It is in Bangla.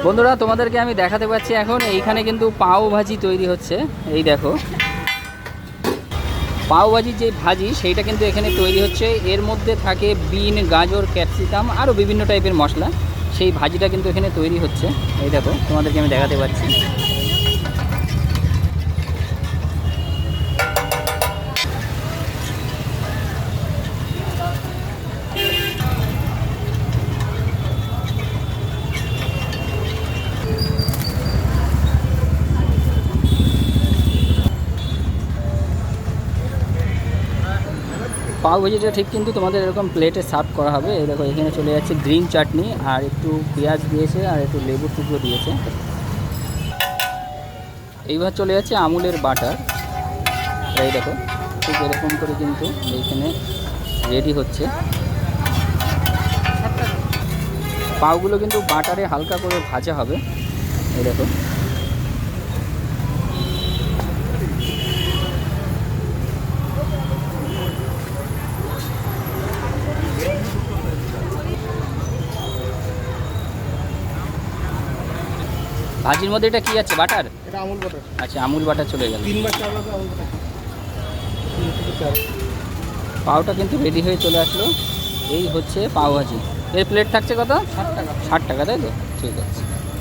বন্ধুরা তোমাদেরকে আমি দেখাতে পাচ্ছি এখন এইখানে কিন্তু পাও ভাজি তৈরি হচ্ছে। এই দেখো পাও ভাজির যে ভাজি সেইটা কিন্তু এখানে তৈরি হচ্ছে। এর মধ্যে থাকে বিন, গাজর, ক্যাপসিকাম আরও বিভিন্ন টাইপের মশলা। সেই ভাজিটা কিন্তু এখানে তৈরি হচ্ছে। এই দেখো তোমাদেরকে আমি দেখাতে পাচ্ছি। পাও ভাজিটা ঠিক কিন্তু তোমাদের এরকম প্লেটে সার্ভ করা হবে। এই দেখো এখানে চলে যাচ্ছে গ্রিন চাটনি, আর একটু পেঁয়াজ দিয়েছে, আর একটু লেবুর টুকরো দিয়েছে। এইবার চলে যাচ্ছে আমুলের বাটার। এই দেখো ঠিক এরকম করে কিন্তু এইখানে রেডি হচ্ছে। পাওগুলো কিন্তু বাটারে হালকা করে ভাজা হবে। এই দেখো ভাজির মধ্যে এটা কি আছে? বাটার? এটা আমুল বাটার। আচ্ছা আমুল বাটার চলে গেল। 3 বার 4 বার আমুল বাটার। পাওটা কিন্তু রেডি হয়ে চলে আসলো। এই হচ্ছে পাও ভাজি। এর প্লেট থাকছে কত? 60 টাকা। 60 টাকা, তাই তো? ঠিক আছে।